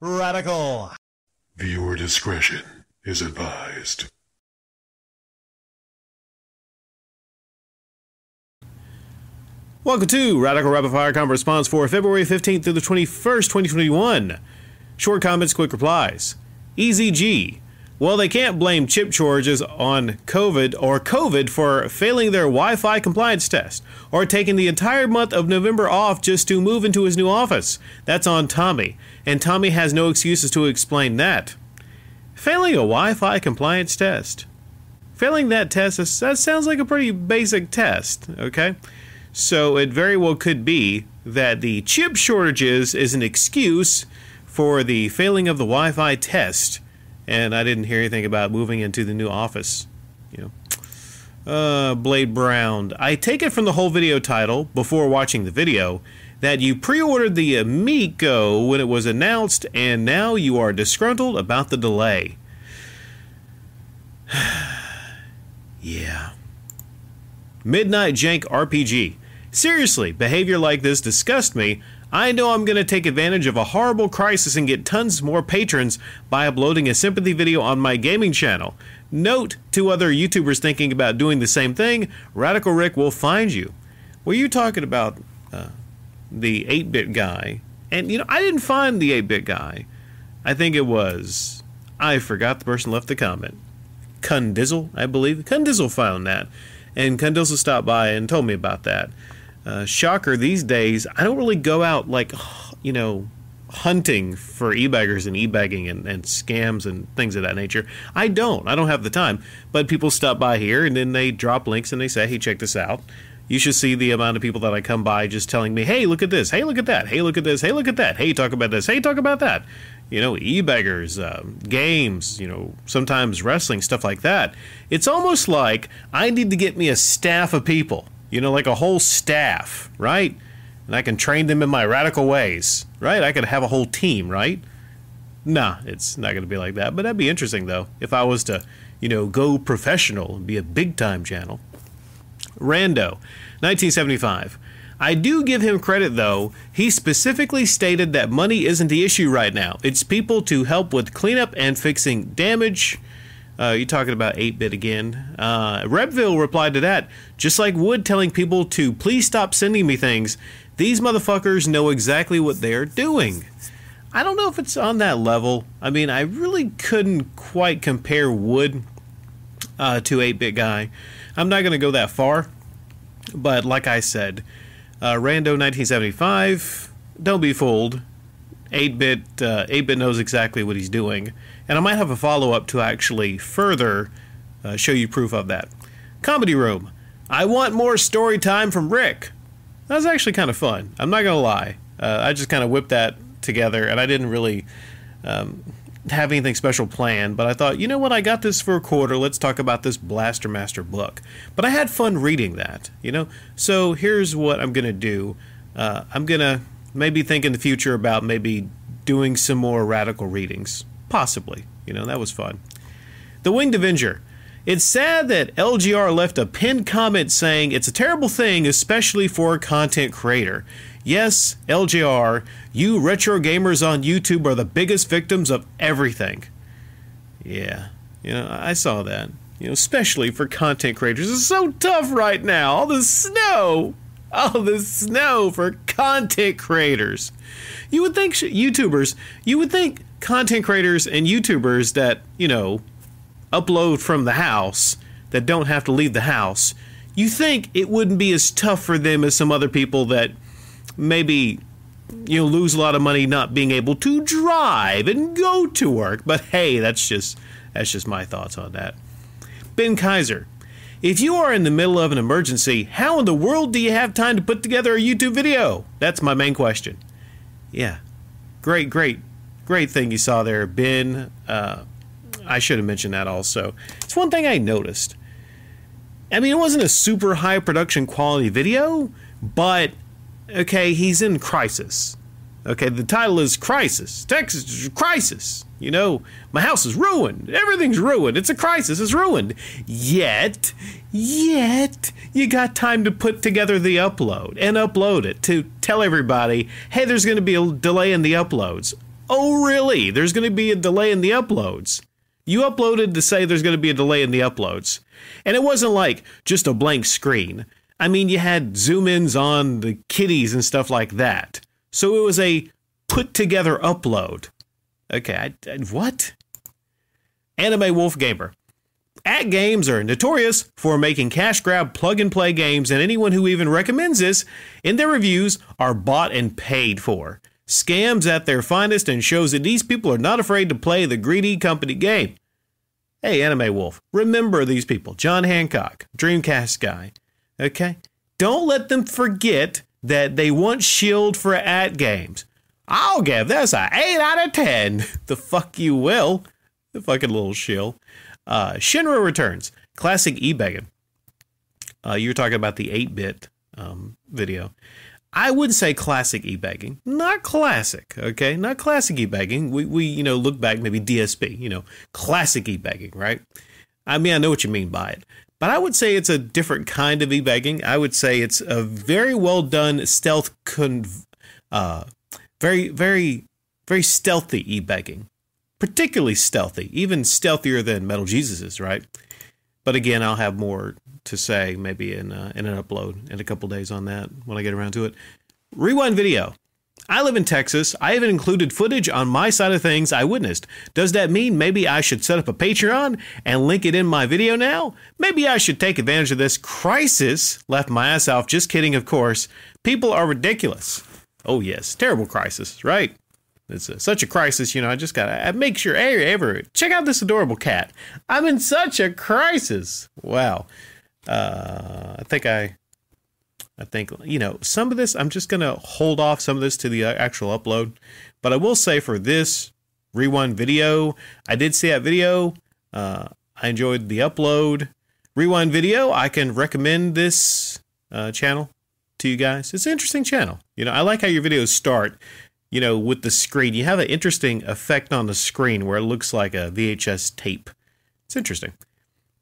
Radical. Viewer discretion is advised. Welcome to Radical Rapid Fire Comment Response for February 15th through the 21st, 2021. Short comments, quick replies. Easy G. Well, they can't blame chip shortages on COVID for failing their Wi-Fi compliance test or taking the entire month of November off just to move into his new office. That's on Tommy, and Tommy has no excuses to explain that. Failing a Wi-Fi compliance test. Failing that test, that sounds like a pretty basic test, okay? So it very well could be that the chip shortages is an excuse for the failing of the Wi-Fi test. And I didn't hear anything about moving into the new office. Blade Brown. I take it from the whole video title, before watching the video, that you pre-ordered the Amico when it was announced, and now you are disgruntled about the delay. Yeah. Midnight Jank RPG. Seriously, behavior like this disgusts me. I know I'm going to take advantage of a horrible crisis and get tons more patrons by uploading a sympathy video on my gaming channel. Note to other YouTubers thinking about doing the same thing, Radical Rick will find you. Were you talking about the 8-bit guy? And, I didn't find the 8-bit guy. I think it was, I forgot the person left the comment. Cundizzle, I believe. Cundizzle found that. And Cundizzle stopped by and told me about that. Shocker, these days, I don't really go out, hunting for e-baggers and e-bagging and scams and things of that nature. I don't have the time. But people stop by here, and then they drop links, and they say, hey, check this out. You should see the amount of people that I come by just telling me, hey, look at this, hey, look at that, hey, look at this, hey, look at that, hey, talk about this, hey, talk about that. E-baggers, games, sometimes wrestling, stuff like that. It's almost like I need to get me a staff of people. Like a whole staff, right? And I can train them in my radical ways, right? I could have a whole team, right? Nah, it's not going to be like that. But that'd be interesting, though, if I was to, go professional and be a big-time channel. Rando, 1975. I do give him credit, though. He specifically stated that money isn't the issue right now. It's people to help with cleanup and fixing damage. You talking about 8-bit again. Repville replied to that, just like Wood telling people to please stop sending me things. These motherfuckers know exactly what they're doing. I don't know if it's on that level. I mean, I really couldn't quite compare Wood to 8-bit guy. I'm not going to go that far. But like I said, Rando 1975, don't be fooled. 8-bit knows exactly what he's doing. And I might have a follow-up to actually further show you proof of that. Comedy Room. I want more story time from Rick. That was actually kind of fun. I'm not going to lie. I just kind of whipped that together, and I didn't really have anything special planned. But I thought, you know what? I got this for a quarter. Let's talk about this Blaster Master book. But I had fun reading that, So here's what I'm going to do. I'm going to maybe think in the future about maybe doing some more radical readings. Possibly. That was fun. The Winged Avenger. It's sad that LGR left a pinned comment saying it's a terrible thing, especially for a content creator. Yes, LGR, you retro gamers on YouTube are the biggest victims of everything. Yeah, I saw that. Especially for content creators. It's so tough right now. All the snow for content creators. You would think content creators and YouTubers that, upload from the house, that don't have to leave the house, you think it wouldn't be as tough for them as some other people that maybe, lose a lot of money not being able to drive and go to work. But hey, that's just my thoughts on that. Ben Kaiser. If you are in the middle of an emergency, how in the world do you have time to put together a YouTube video? That's my main question. Yeah. Great thing you saw there, Ben. I should have mentioned that also. It's one thing I noticed. I mean, it wasn't a super high production quality video, but, okay, he's in crisis. Okay, the title is Crisis. Texas is Crisis. My house is ruined. Everything's ruined. It's a crisis. It's ruined. Yet, you got time to put together the upload and upload it to tell everybody, hey, there's going to be a delay in the uploads. Oh, really? There's going to be a delay in the uploads. You uploaded to say there's going to be a delay in the uploads. And it wasn't like just a blank screen. I mean, you had zoom-ins on the kitties and stuff like that. So it was a put-together upload. Okay, what? Anime Wolf Gamer. @Games are notorious for making cash-grab plug-and-play games, and anyone who even recommends this in their reviews are bought and paid for. Scams at their finest, and shows that these people are not afraid to play the greedy company game. Hey, Anime Wolf, remember these people. John Hancock, Dreamcast guy. Okay? Don't let them forget that they want Shield for @Games. I'll give this a 8 out of 10. The fuck you will. The fucking little shill. Shinra returns. Classic e-begging. You were talking about the 8-bit video. I would say classic e-begging, not classic, okay? Not classic e-begging. We look back, maybe DSP, classic e-begging, right? I mean, I know what you mean by it. But I would say it's a different kind of e-begging. I would say it's a very well done stealth, very, very, very stealthy e-begging. Particularly stealthy, even stealthier than Metal Jesus is, right? But again, I'll have more to say maybe in an upload in a couple days on that when I get around to it. Rewind video. I live in Texas. I even included footage on my side of things I witnessed. Does that mean maybe I should set up a Patreon and link it in my video now? Maybe I should take advantage of this crisis. Left my ass off. Just kidding, of course. People are ridiculous. Oh, yes. Terrible crisis, right? It's such a crisis, I just gotta make sure, hey, check out this adorable cat. I'm in such a crisis. Wow. I think, some of this, I'm just gonna hold off some of this to the actual upload. But I will say for this Rewind video, I did see that video. I enjoyed the upload. Rewind video, I can recommend this channel to you guys. It's an interesting channel. I like how your videos start. With the screen, you have an interesting effect on the screen where it looks like a VHS tape. It's interesting.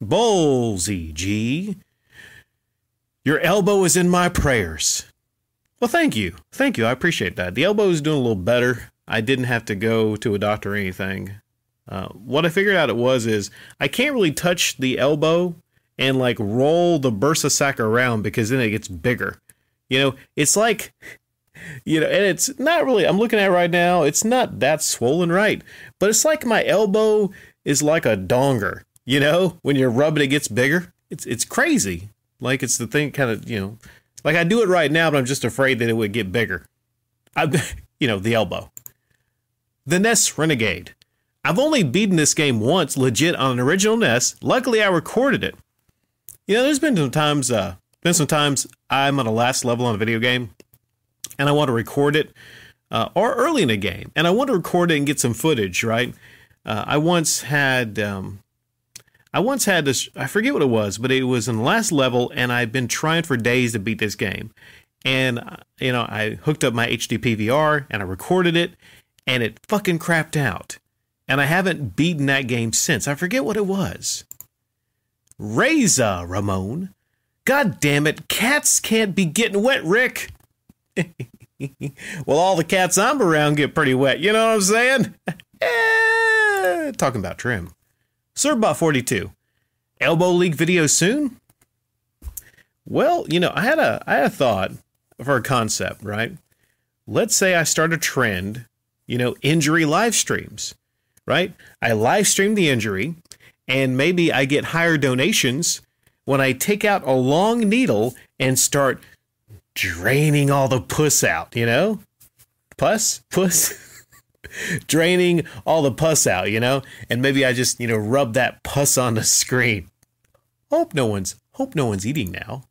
Ballsy G. Your elbow is in my prayers. Well, thank you. Thank you. I appreciate that. The elbow is doing a little better. I didn't have to go to a doctor or anything. What I figured out is I can't really touch the elbow and roll the bursa sac around because then it gets bigger. It's like... and it's not really, I'm looking at it right now, it's not that swollen, right? But it's like my elbow is like a donger, when you rub it, it gets bigger. It's crazy. Like it's the thing kind of, like I do it right now, but I'm just afraid that it would get bigger. The elbow. The NES Renegade. I've only beaten this game once, legit, on an original NES. Luckily, I recorded it. There's been some times I'm on a last level on a video game, and I want to record it, or early in a game, and I want to record it and get some footage, right? I once had this, I forget what it was, but it was in the last level, and I'd been trying for days to beat this game. And, I hooked up my HD PVR, and I recorded it, and it fucking crapped out. And I haven't beaten that game since. I forget what it was. Reza, Ramon. God damn it, cats can't be getting wet, Rick. Well, all the cats I'm around get pretty wet, you know what I'm saying? Talking about trim. Serbot42. Elbow League video soon? Well, I had a thought for a concept, right? Let's say I start a trend, injury live streams, right? I live stream the injury, and maybe I get higher donations when I take out a long needle and start draining all the pus out, Puss? Draining all the pus out, And maybe I just, rub that pus on the screen. Hope no one's eating now.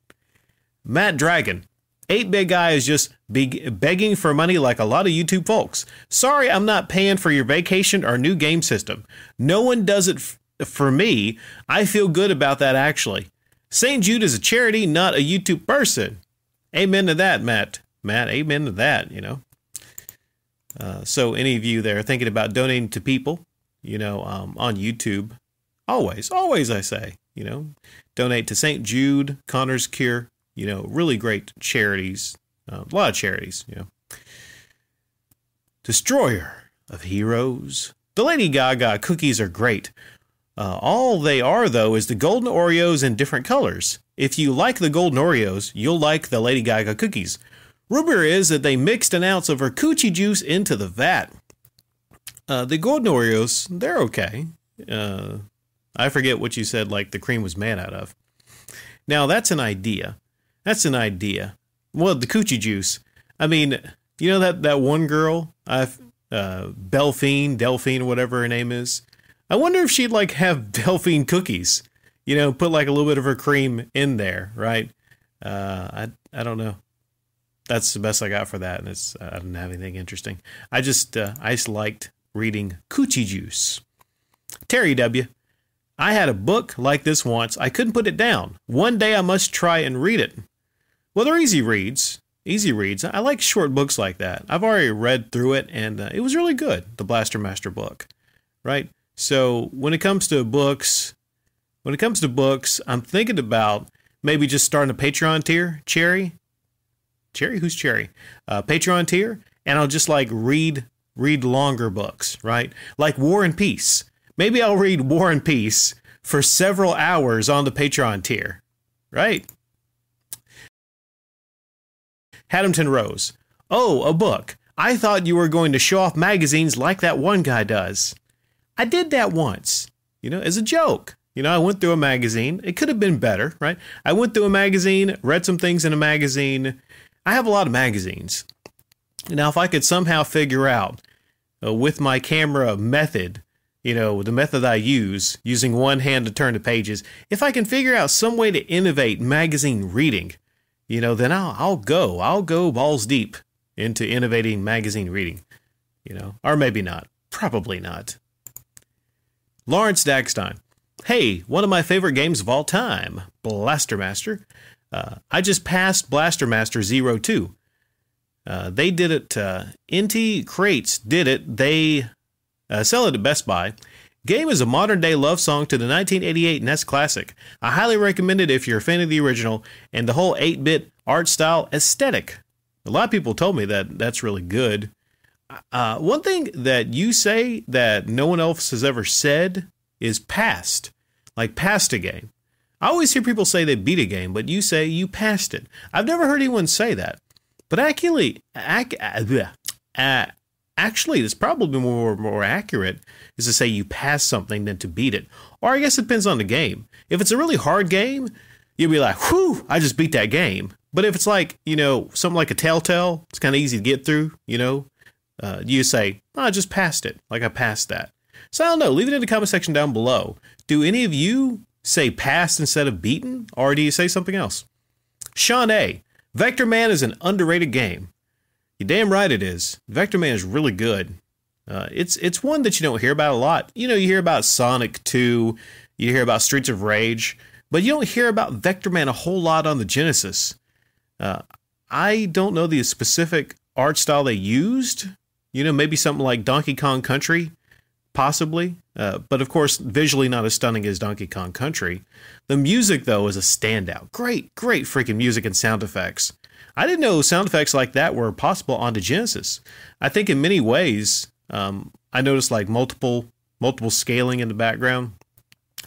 Matt Dragon. 8-bit guy is just begging for money like a lot of YouTube folks. Sorry, I'm not paying for your vacation or new game system. No one does it for me. I feel good about that, actually. St. Jude is a charity, not a YouTube person. Amen to that, Matt. Amen to that, So any of you there thinking about donating to people, on YouTube, always I say, donate to St. Jude, Connor's Cure, really great charities, a lot of charities, Destroyer, of heroes. The Lady Gaga cookies are great. All they are, though, is the golden Oreos in different colors. If you like the golden Oreos, you'll like the Lady Gaga cookies. Rumor is that they mixed an ounce of her coochie juice into the vat. The golden Oreos, they're okay. I forget what you said, like the cream was made out of. Now, that's an idea. That's an idea. Well, the coochie juice. I mean, you know that one girl, Delphine, whatever her name is. I wonder if she'd like have Delphine cookies. You know, put like a little bit of her cream in there, right? I don't know. That's the best I got for that, and I didn't have anything interesting. I just liked reading coochie juice. Terry W. I had a book like this once. I couldn't put it down. One day I must try and read it. Well, they're easy reads. Easy reads. I like short books like that. I've already read through it, and it was really good, the Blaster Master book, right? So when it comes to books, I'm thinking about maybe just starting a Patreon tier. Cherry? Who's Cherry? Patreon tier, and I'll just like read longer books, right? Like War and Peace. Maybe I'll read War and Peace for several hours on the Patreon tier, right? Haddington Rose. Oh, a book. I thought you were going to show off magazines like that one guy does. I did that once, as a joke. I went through a magazine. It could have been better, right? I went through a magazine, read some things in a magazine. I have a lot of magazines. Now, if I could somehow figure out with my camera method, the method I use, using one hand to turn the pages, if I can figure out some way to innovate magazine reading, then I'll go balls deep into innovating magazine reading, or maybe not, probably not. Lawrence Dagstein. Hey, one of my favorite games of all time, Blaster Master. I just passed Blaster Master 02. They did it, NT Crates did it. They sell it at Best Buy. Game is a modern-day love song to the 1988 NES classic. I highly recommend it if you're a fan of the original and the whole 8-bit art style aesthetic. A lot of people told me that that's really good. One thing that you say that no one else has ever said is passed. Like passed a game. I always hear people say they beat a game, but you say you passed it. I've never heard anyone say that. But actually, it's probably more accurate is to say you pass something than to beat it. Or I guess it depends on the game. If it's a really hard game, you'll be like, whew, I just beat that game. But if it's like, something like a Telltale, it's kind of easy to get through, you say, I just passed it. Like I passed that. So I don't know. Leave it in the comment section down below. Do any of you say passed instead of beaten? Or do you say something else? Sean A. Vector Man is an underrated game. You're damn right it is. Vector Man is really good. It's one that you don't hear about a lot. You hear about Sonic 2, you hear about Streets of Rage, but you don't hear about Vector Man a whole lot on the Genesis. I don't know the specific art style they used. Maybe something like Donkey Kong Country, possibly. But of course, visually not as stunning as Donkey Kong Country. The music, though, is a standout. Great freaking music and sound effects. I didn't know sound effects like that were possible on the Genesis. I think in many ways, I noticed like multiple scaling in the background.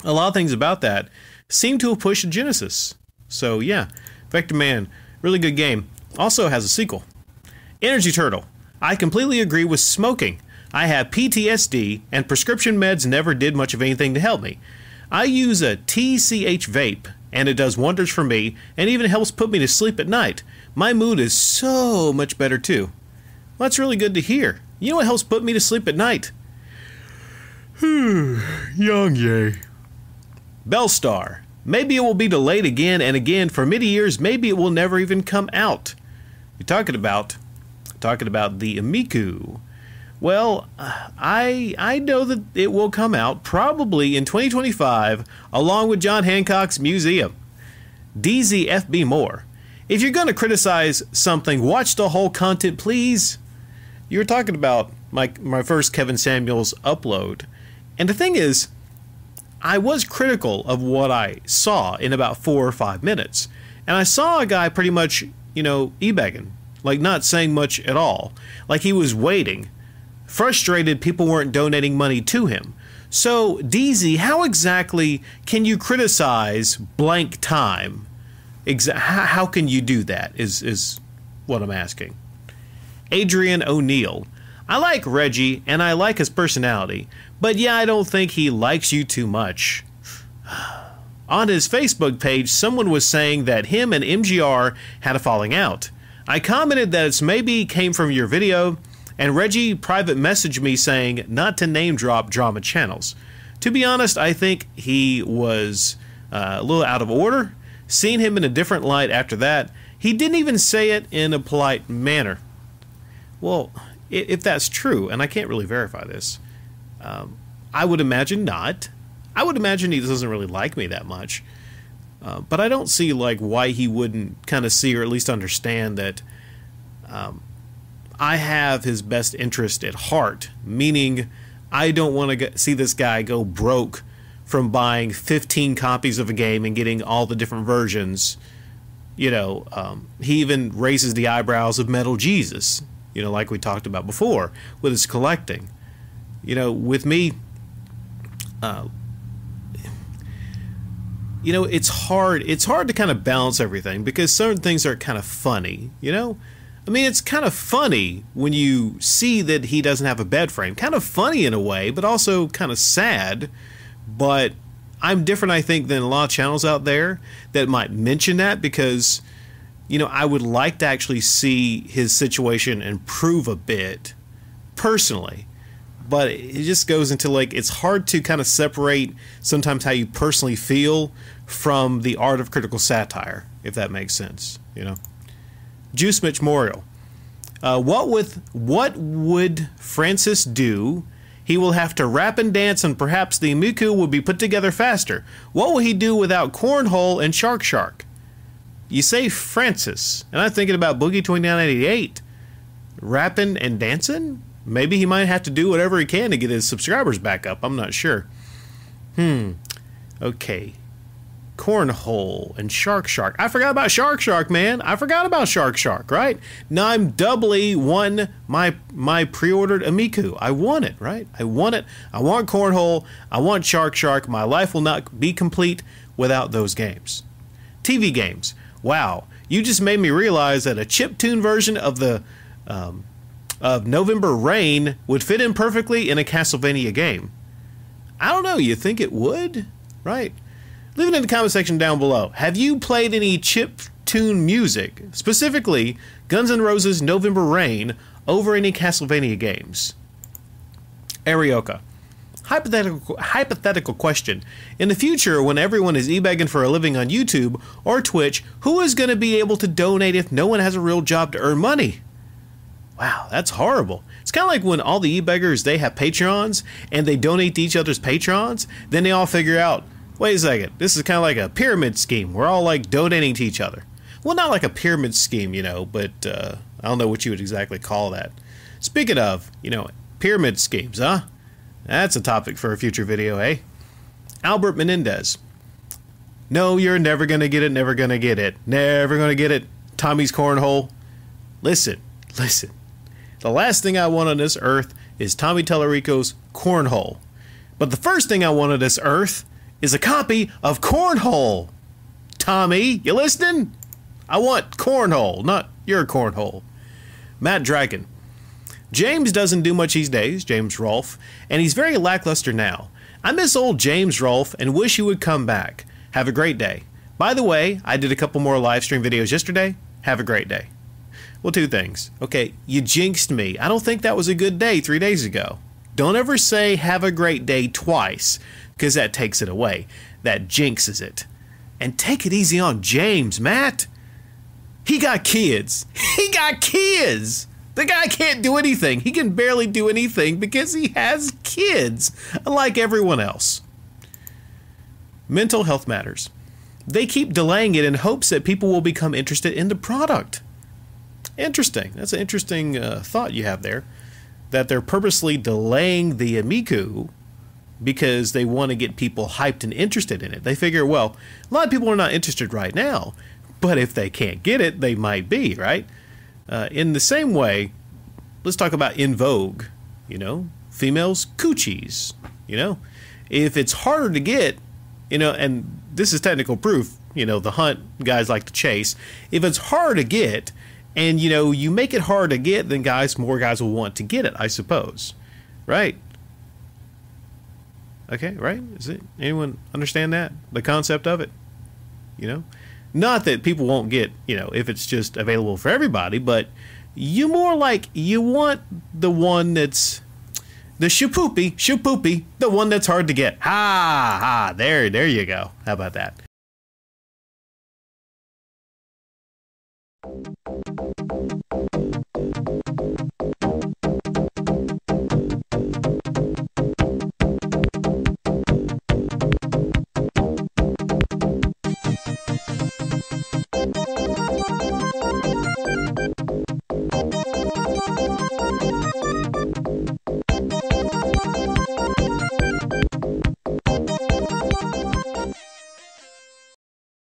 A lot of things about that seem to have pushed the Genesis. So yeah, Vector Man, really good game. Also has a sequel. Energy Turtle. I completely agree with smoking. I have PTSD and prescription meds never did much of anything to help me. I use a TCH vape and it does wonders for me and even helps put me to sleep at night. My mood is so much better too. Well, that's really good to hear. You know what helps put me to sleep at night? Young Ye. Bellstar. Maybe it will be delayed again and again for many years. Maybe it will never even come out. You're talking about the Amiku. Well, I know that it will come out probably in 2025 along with John Hancock's museum. DZFB more. If you're going to criticize something, watch the whole content, please. You were talking about my first Kevin Samuels upload. And the thing is, I was critical of what I saw in about 4 or 5 minutes. And I saw a guy pretty much, e-begging, like not saying much at all. Like he was waiting frustrated people weren't donating money to him. So, DZ, how exactly can you criticize blank time? How can you do that is what I'm asking. Adrian O'Neill. I like Reggie, and I like his personality, but yeah, I don't think he likes you too much. On his Facebook page, someone was saying that him and MGR had a falling out. I commented that it's maybe came from your video, and Reggie private messaged me saying not to name drop drama channels. To be honest, I think he was a little out of order. Seeing him in a different light after that, he didn't even say it in a polite manner. Well, if that's true, and I can't really verify this, I would imagine not. I would imagine he doesn't really like me that much. But I don't see like why he wouldn't kind of see or at least understand that I have his best interest at heart, meaning I don't want to see this guy go broke from buying 15 copies of a game and getting all the different versions. You know, he even raises the eyebrows of Metal Jesus, you know, like we talked about before with his collecting. You know, with me, you know, it's hard to kind of balance everything because certain things are kind of funny, you know? I mean, it's kind of funny when you see that he doesn't have a bed frame. Kind of funny in a way, but also kind of sad. But I'm different, I think, than a lot of channels out there that might mention that because, you know, I would like to actually see his situation improve a bit personally. But it just goes into like, it's hard to kind of separate sometimes how you personally feel from the art of critical satire, if that makes sense, you know. Juice Mitch Memorial. What would Francis do? He will have to rap and dance, and perhaps the Miku will be put together faster. What will he do without Cornhole and Shark Shark? You say Francis, and I'm thinking about Boogie 2988. Rapping and dancing? Maybe he might have to do whatever he can to get his subscribers back up. I'm not sure. Okay. Cornhole and Shark Shark. I forgot about Shark Shark, man. I forgot about Shark Shark, right? Now I'm doubly won my pre-ordered Amiku. I want it, right? I want it. I want Cornhole. I want Shark Shark. My life will not be complete without those games. TV games. Wow. You just made me realize that a chiptune version of the of November Rain would fit in perfectly in a Castlevania game. I don't know. You think it would? Right? Leave it in the comment section down below. Have you played any chiptune music, specifically Guns N' Roses' November Rain, over any Castlevania games? Arioka. Hypothetical question. In the future, when everyone is e-begging for a living on YouTube or Twitch, who is going to be able to donate if no one has a real job to earn money? Wow, that's horrible. It's kind of like when all the e-beggars, they have Patreons, and they donate to each other's Patrons, then they all figure out, wait a second, this is kind of like a pyramid scheme. We're all like donating to each other. Well, not like a pyramid scheme, you know, but I don't know what you would exactly call that. Speaking of, you know, pyramid schemes, huh? That's a topic for a future video, eh? Albert Menendez. No, you're never going to get it, never going to get it, never going to get it. Tommy's Cornhole. Listen. The last thing I want on this earth is Tommy Tallarico's Cornhole. But the first thing I want on this earth is a copy of Cornhole. Tommy, you listening? I want Cornhole, not your Cornhole. Matt Dragon. James doesn't do much these days, James Rolfe, and he's very lackluster now. I miss old James Rolfe and wish he would come back. Have a great day. By the way, I did a couple more live stream videos yesterday. Have a great day. Well, two things. Okay, you jinxed me. I don't think that was a good day 3 days ago. Don't ever say have a great day twice, because that takes it away. That jinxes it. And take it easy on James, Matt. He got kids. He got kids. The guy can't do anything. He can barely do anything because he has kids, unlike everyone else. Mental health matters. They keep delaying it in hopes that people will become interested in the product. Interesting. That's an interesting thought you have there. That they're purposely delaying the Amiku because they want to get people hyped and interested in it. They figure, well, a lot of people are not interested right now, but if they can't get it, they might be, right? In the same way, let's talk about In Vogue. females coochies, if it's harder to get, and this is technical proof, the hunt guys like to chase. If it's hard to get and, you make it hard to get, then more guys will want to get it, I suppose. Right? Okay, right? Anyone understand that? The concept of it? Not that people won't get, if it's just available for everybody, but you want the one that's the shapoopy, the one that's hard to get. There you go. How about that?